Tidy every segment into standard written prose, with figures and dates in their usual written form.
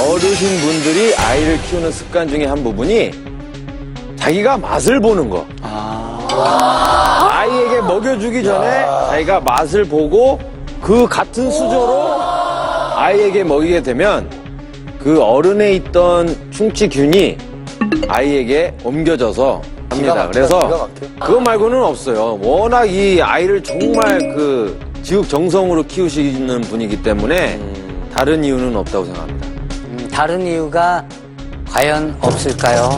어르신분들이 아이를 키우는 습관 중에 한 부분이 자기가 맛을 보는 거. 아이에게 먹여주기 전에 자기가 맛을 보고 그 같은 수저로 아이에게 먹이게 되면 그 어른에 있던 충치균이 아이에게 옮겨져서 합니다. 그래서 그거 말고는 없어요. 워낙 이 아이를 정말 그 지극정성으로 키우시는 분이기 때문에 다른 이유는 없다고 생각합니다. 다른 이유가 과연 없을까요?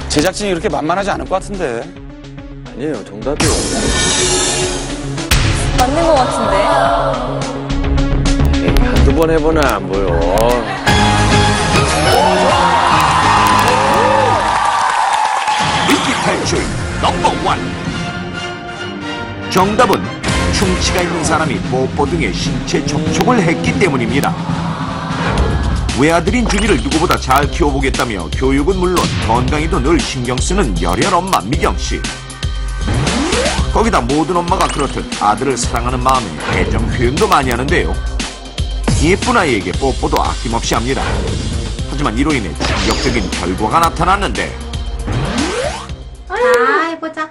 제작진이 그렇게 만만하지 않을 것 같은데. 아니에요. 정답이요. 맞는 것 같은데. 에이, 한두 번 해보나 안 보여. 위기 탈출 넘버 원. 정답은 충치가 있는 사람이 뽀뽀 등의 신체 접촉을 했기 때문입니다. 외아들인 주미를 누구보다 잘 키워보겠다며 교육은 물론 건강에도 늘 신경 쓰는 열혈 엄마 미경씨. 거기다 모든 엄마가 그렇듯 아들을 사랑하는 마음에 애정 표현도 많이 하는데요. 예쁜 아이에게 뽀뽀도 아낌없이 합니다. 하지만 이로 인해 충격적인 결과가 나타났는데. 해보자.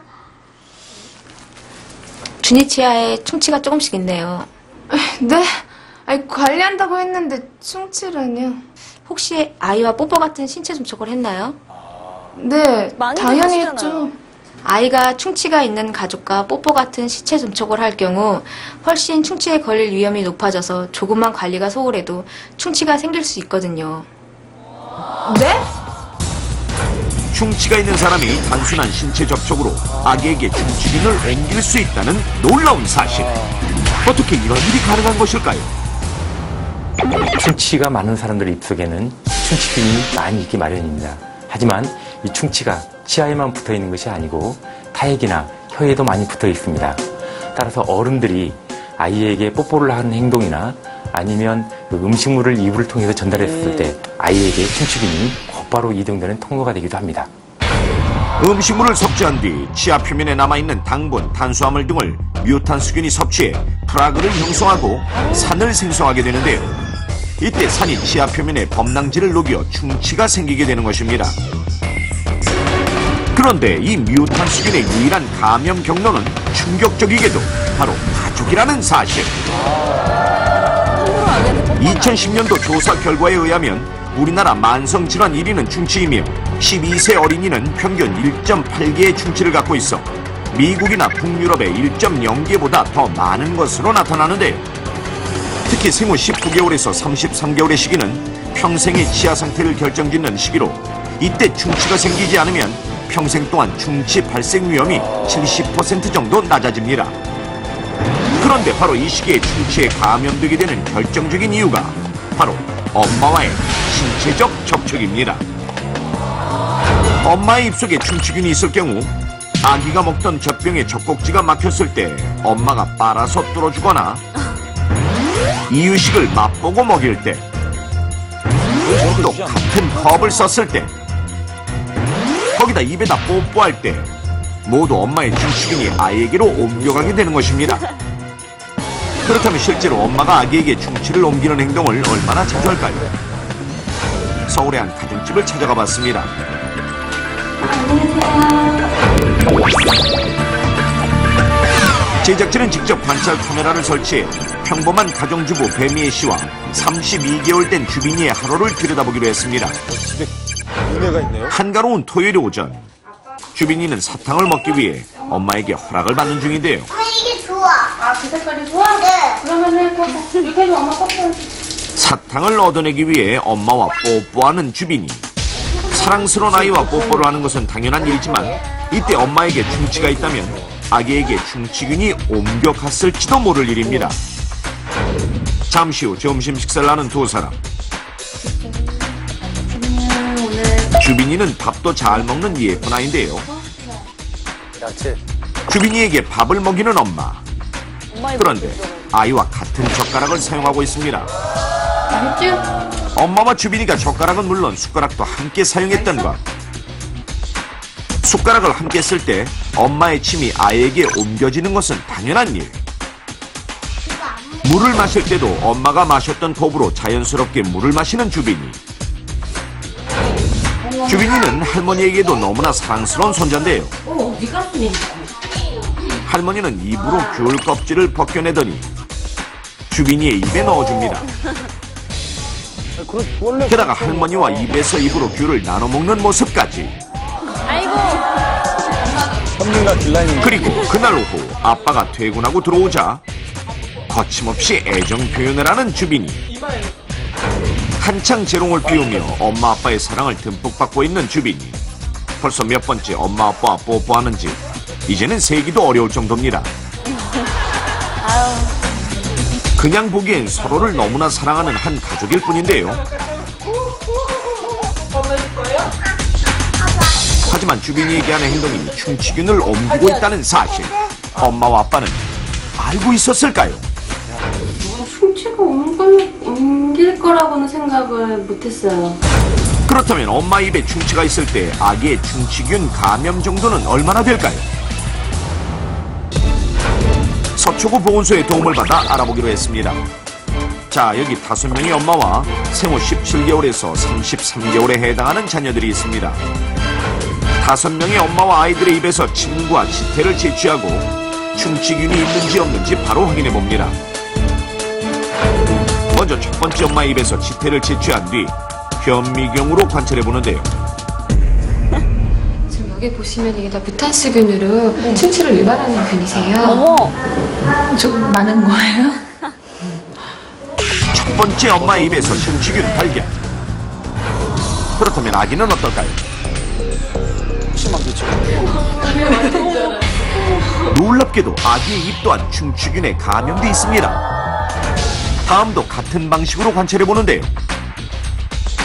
준이 치아에 충치가 조금씩 있네요. 네? 아니, 관리한다고 했는데 충치라뇨? 혹시 아이와 뽀뽀 같은 신체 접촉을 했나요? 네, 많이 당연히 하시잖아요. 했죠. 아이가 충치가 있는 가족과 뽀뽀 같은 신체 접촉을 할 경우 훨씬 충치에 걸릴 위험이 높아져서 조금만 관리가 소홀해도 충치가 생길 수 있거든요. 네? 충치가 있는 사람이 단순한 신체 접촉으로 아기에게 충치균을 옮길 수 있다는 놀라운 사실. 어떻게 이런 일이 가능한 것일까요? 충치가 많은 사람들 입속에는 충치균이 많이 있기 마련입니다. 하지만 이 충치가 치아에만 붙어 있는 것이 아니고 타액이나 혀에도 많이 붙어 있습니다. 따라서 어른들이 아이에게 뽀뽀를 하는 행동이나 아니면 그 음식물을 이불을 통해서 전달했을 때 아이에게 충치균이 곧바로 이동되는 통로가 되기도 합니다. 음식물을 섭취한 뒤 치아 표면에 남아있는 당분, 탄수화물 등을 뮤탄수균이 섭취해 프라그를 형성하고 산을 생성하게 되는데요. 이때 산이 치아 표면에 범랑질을 녹여 충치가 생기게 되는 것입니다. 그런데 이 뮤탄수균의 유일한 감염 경로는 충격적이게도 바로 가족이라는 사실. 2010년도 조사 결과에 의하면 우리나라 만성질환 1위는 충치이며 12세 어린이는 평균 1.8개의 충치를 갖고 있어 미국이나 북유럽의 1.0개보다 더 많은 것으로 나타나는데요. 특히 생후 19개월에서 33개월의 시기는 평생의 치아 상태를 결정짓는 시기로 이때 충치가 생기지 않으면 평생 동안 충치 발생 위험이 70% 정도 낮아집니다. 그런데 바로 이 시기에 충치에 감염되게 되는 결정적인 이유가 바로 엄마와의 신체적 접촉입니다. 엄마의 입속에 충치균이 있을 경우 아기가 먹던 젖병에 젖꼭지가 막혔을 때 엄마가 빨아서 뚫어주거나 이유식을 맛보고 먹일 때, 또 같은 컵을 썼을 때, 거기다 입에다 뽀뽀할 때 모두 엄마의 충치균이 아이에게로 옮겨가게 되는 것입니다. 그렇다면 실제로 엄마가 아기에게 충치를 옮기는 행동을 얼마나 자주 할까요? 서울의 한 가정집을 찾아가 봤습니다. 제작진은 직접 관찰 카메라를 설치해 평범한 가정주부 배미애 씨와 32개월 된 주빈이의 하루를 들여다보기로 했습니다. 집에 은혜가 있네요. 한가로운 토요일 오전, 주빈이는 사탕을 먹기 위해 엄마에게 허락을 받는 중인데요. 이게 좋아. 아, 그 색깔이 좋아? 네. 그러면은 이렇게 해서 엄마 뽀뽀. 사탕을 얻어내기 위해 엄마와 뽀뽀하는 주빈이. 사랑스러운 아이와 뽀뽀를 하는 것은 당연한 일이지만 이때 엄마에게 충치가 있다면 아기에게 충치균이 옮겨갔을지도 모를 일입니다. 잠시 후 점심 식사를 하는 두 사람. 주빈이는 밥도 잘 먹는 예쁜 아이인데요. 야채. 주빈이에게 밥을 먹이는 엄마. 그런데 아이와 같은 젓가락을 사용하고 있습니다. 맛있지? 엄마와 주빈이가 젓가락은 물론 숟가락도 함께 사용했던 것. 숟가락을 함께 쓸 때 엄마의 침이 아이에게 옮겨지는 것은 당연한 일. 물을 마실 때도 엄마가 마셨던 컵으로 자연스럽게 물을 마시는 주빈이. 주빈이는 할머니에게도 너무나 사랑스러운 손자인데요. 할머니는 입으로 귤 껍질을 벗겨내더니 주빈이의 입에 넣어줍니다. 게다가 할머니와 입에서 입으로 귤을 나눠 먹는 모습까지. 선민과 딜라인 그리고 그날 오후 아빠가 퇴근하고 들어오자 거침없이 애정 표현을 하는 주빈이. 한창 재롱을 피우며 엄마 아빠의 사랑을 듬뿍 받고 있는 주빈이. 벌써 몇 번째 엄마 아빠와 뽀뽀하는지 이제는 세기도 어려울 정도입니다. 그냥 보기엔 서로를 너무나 사랑하는 한 가족일 뿐인데요. 하지만 주빈이에게 하는 행동이 충치균을 옮기고 있다는 사실. 엄마와 아빠는 알고 있었을까요? 충치가 옮길 거라고는 생각을 못했어요. 그렇다면 엄마 입에 충치가 있을 때 아기의 충치균 감염 정도는 얼마나 될까요? 서초구 보건소의 도움을 받아 알아보기로 했습니다. 자, 여기 5명의 엄마와 생후 17개월에서 33개월에 해당하는 자녀들이 있습니다. 5명의 엄마와 아이들의 입에서 침과 지태를 채취하고 충치균이 있는지 없는지 바로 확인해 봅니다. 먼저 첫 번째 엄마 입에서 지태를 채취한 뒤 현미경으로 관찰해 보는데요. 지금 여기 보시면 이게 다 뮤탄스균으로 충치를 유발하는 균이세요. 좀 많은 거예요? 첫 번째 엄마 입에서 충치균 발견. 그렇다면 아기는 어떨까요? 놀랍게도 아기의 입 또한 충치균에 감염돼 있습니다. 다음도 같은 방식으로 관찰해 보는데요.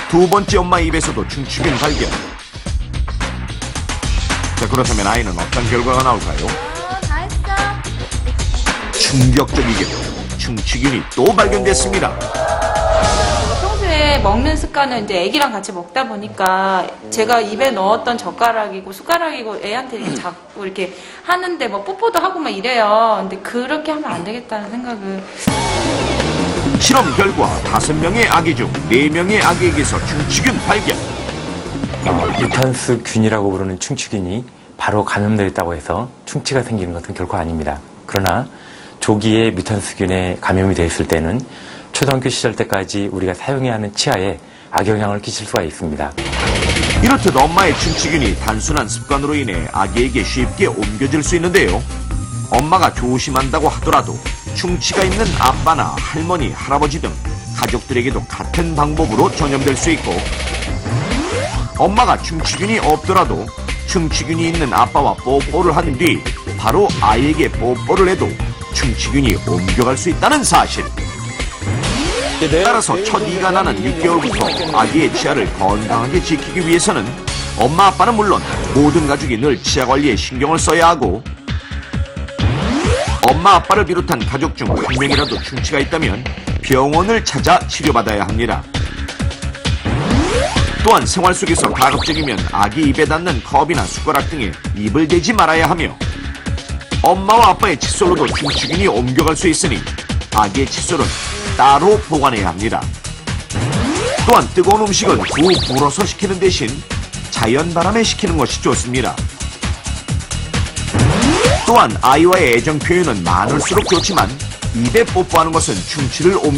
두 번째 엄마 입에서도 충치균 발견. 자, 그렇다면 아이는 어떤 결과가 나올까요? 다 했어. 충격적이게도 충치균이 또 발견됐습니다. 평소에 먹는 습관은 이제 애기랑 같이 먹다 보니까 제가 입에 넣었던 젓가락이고 숟가락이고 애한테 이렇게 자꾸 이렇게 하는데 뭐 뽀뽀도 하고 막 이래요. 근데 그렇게 하면 안 되겠다는 생각을. 실험 결과 5명의 아기 중 4명의 아기에게서 충치균 발견. 뮤탄스균이라고 부르는 충치균이 바로 감염되었다고 해서 충치가 생기는 것은 결코 아닙니다. 그러나 조기에 뮤탄스균에 감염이 되었을 때는 초등학교 시절 때까지 우리가 사용해야 하는 치아에 악영향을 끼칠 수가 있습니다. 이렇듯 엄마의 충치균이 단순한 습관으로 인해 아기에게 쉽게 옮겨질 수 있는데요. 엄마가 조심한다고 하더라도 충치가 있는 아빠나 할머니, 할아버지 등 가족들에게도 같은 방법으로 전염될 수 있고, 엄마가 충치균이 없더라도 충치균이 있는 아빠와 뽀뽀를 한 뒤 바로 아이에게 뽀뽀를 해도 충치균이 옮겨갈 수 있다는 사실. 따라서 첫 이가 나는 6개월부터 아기의 치아를 건강하게 지키기 위해서는 엄마 아빠는 물론 모든 가족이 늘 치아 관리에 신경을 써야 하고, 엄마 아빠를 비롯한 가족 중 한 명이라도 충치가 있다면 병원을 찾아 치료받아야 합니다. 또한 생활 속에서 가급적이면 아기 입에 닿는 컵이나 숟가락 등에 입을 대지 말아야 하며, 엄마와 아빠의 칫솔로도 충치균이 옮겨갈 수 있으니 아기의 칫솔은 따로 보관해야 합니다. 또한 뜨거운 음식은 불어서 식히는 대신 자연 바람에 식히는 것이 좋습니다. 또한 아이와의 애정 표현은 많을수록 좋지만 입에 뽀뽀하는 것은 충치를